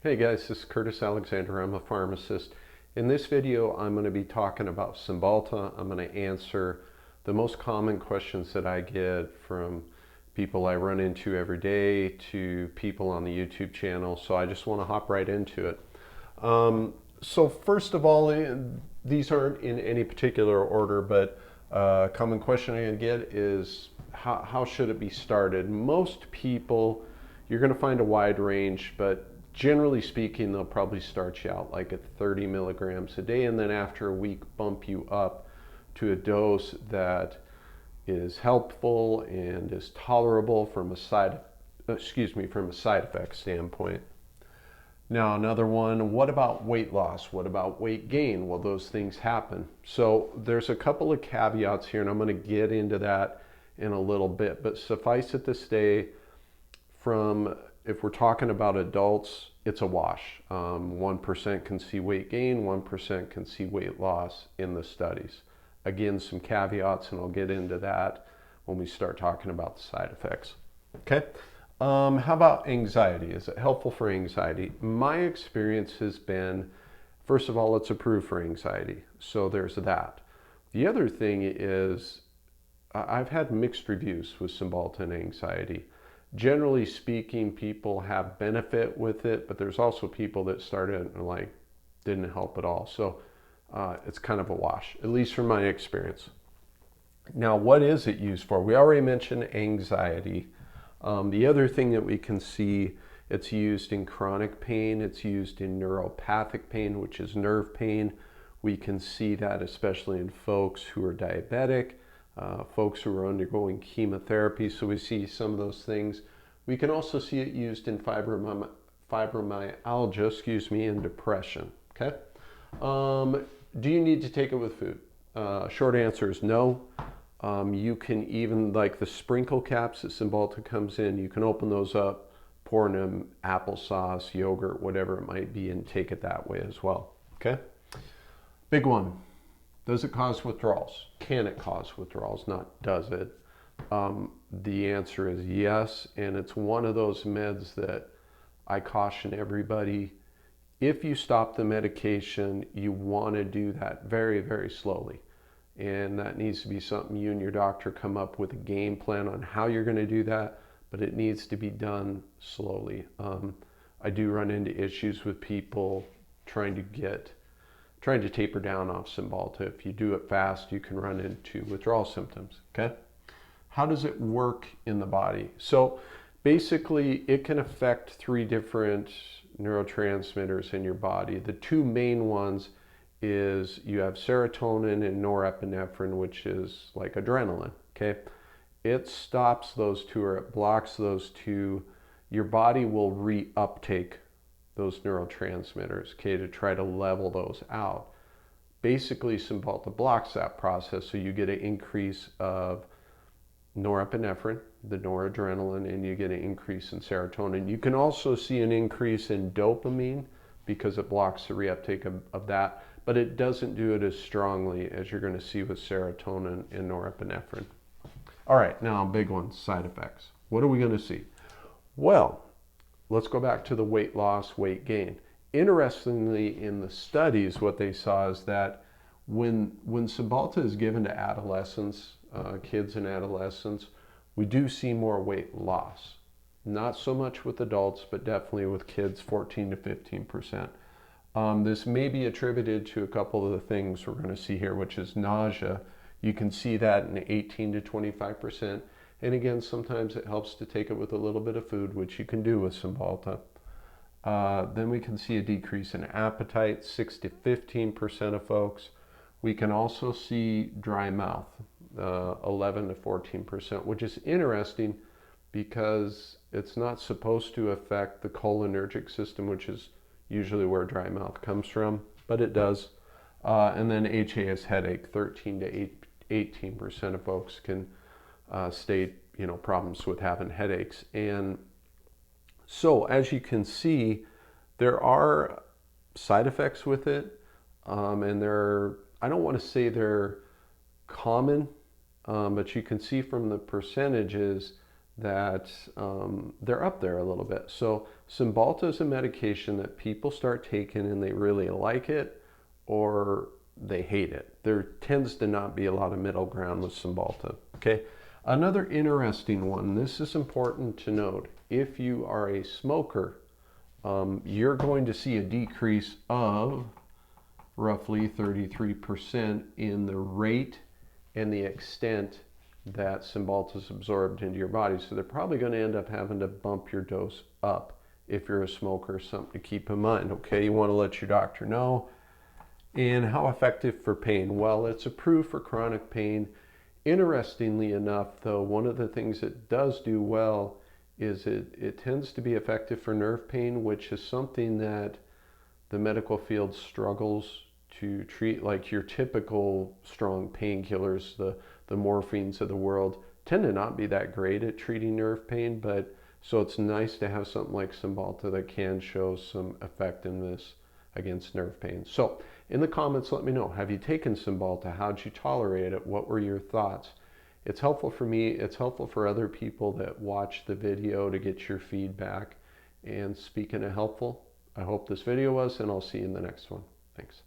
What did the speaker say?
Hey guys, this is Curtis Alexander. I'm a pharmacist. In this video, I'm going to be talking about Cymbalta. I'm going to answer the most common questions that I get from people I run into every day to people on the YouTube channel. So I just want to hop right into it. So first of all, these aren't in any particular order, but a common question I get is how should it be started? Most people, you're going to find a wide range, but generally speaking, they'll probably start you out like at 30 milligrams a day, and then after a week bump you up to a dose that is helpful and is tolerable from a side effect standpoint. Now another one, what about weight loss? What about weight gain? Well, those things happen. So there's a couple of caveats here, and I'm going to get into that in a little bit, but suffice it to say, if we're talking about adults, it's a wash. 1% can see weight gain, 1% can see weight loss in the studies. Again, some caveats, and I'll get into that when we start talking about the side effects. Okay. How about anxiety? Is it helpful for anxiety? My experience has been, first of all, it's approved for anxiety. So there's that. The other thing is, I've had mixed reviews with Cymbalta and anxiety. Generally speaking, people have benefit with it, but there's also people that started and like didn't help at all. So it's kind of a wash, at least from my experience. Now, what is it used for? We already mentioned anxiety. The other thing that we can see, it's used in chronic pain. It's used in neuropathic pain, which is nerve pain. We can see that especially in folks who are diabetic, folks who are undergoing chemotherapy. So we see some of those things. We can also see it used in fibromyalgia, and depression. Okay. Do you need to take it with food? Short answer is no. You can even, like the sprinkle caps that Cymbalta comes in, you can open those up, pour in them applesauce, yogurt, whatever it might be, and take it that way as well. Okay. Big one. Does it cause withdrawals? Can it cause withdrawals? Not does it. The answer is yes, and it's one of those meds that I caution everybody. If you stop the medication, you want to do that very, very slowly. And that needs to be something you and your doctor come up with a game plan on how you're going to do that, but it needs to be done slowly. I do run into issues with people trying to taper down off Cymbalta. If you do it fast, you can run into withdrawal symptoms. Okay. How does it work in the body? So basically, it can affect 3 different neurotransmitters in your body. The 2 main ones is you have serotonin and norepinephrine, which is like adrenaline. Okay. It stops those 2, or it blocks those 2. Your body will reuptake those neurotransmitters, okay, to try to level those out. Basically, Cymbalta blocks that process, so you get an increase of norepinephrine, the noradrenaline, and you get an increase in serotonin. You can also see an increase in dopamine because it blocks the reuptake of that, but it doesn't do it as strongly as you're going to see with serotonin and norepinephrine. All right, now big one, side effects. What are we going to see? Well, let's go back to the weight loss, weight gain. Interestingly, in the studies, what they saw is that when Cymbalta is given to adolescents, kids and adolescents, we do see more weight loss. Not so much with adults, but definitely with kids, 14 to 15%. This may be attributed to a couple of the things we're going to see here, which is nausea. You can see that in 18 to 25%. And again, sometimes it helps to take it with a little bit of food, which you can do with Cymbalta. Then we can see a decrease in appetite, 6 to 15% of folks. We can also see dry mouth, 11 to 14%, which is interesting because it's not supposed to affect the cholinergic system, which is usually where dry mouth comes from, but it does. And then HAS headache, 13 to 18% of folks can state, problems with having headaches. And so as you can see, there are side effects with it, and I don't want to say they're common, but you can see from the percentages that they're up there a little bit. So Cymbalta is a medication that people start taking and they really like it or they hate it. There tends to not be a lot of middle ground with Cymbalta. Okay. Another interesting one, this is important to note. If you are a smoker, you're going to see a decrease of roughly 33% in the rate and the extent that Cymbalta is absorbed into your body. So they're probably going to end up having to bump your dose up if you're a smoker. Something to keep in mind. Okay, you want to let your doctor know. And how effective for pain? Well, it's approved for chronic pain. Interestingly enough, though, one of the things it does do well is it tends to be effective for nerve pain, which is something that the medical field struggles to treat. Like your typical strong painkillers, the morphines of the world, tend to not be that great at treating nerve pain, but so it's nice to have something like Cymbalta that can show some effectiveness against nerve pain. So in the comments, let me know, have you taken Cymbalta? How'd you tolerate it? What were your thoughts? It's helpful for me. It's helpful for other people that watch the video to get your feedback. And speaking of helpful, I hope this video was, and I'll see you in the next one. Thanks.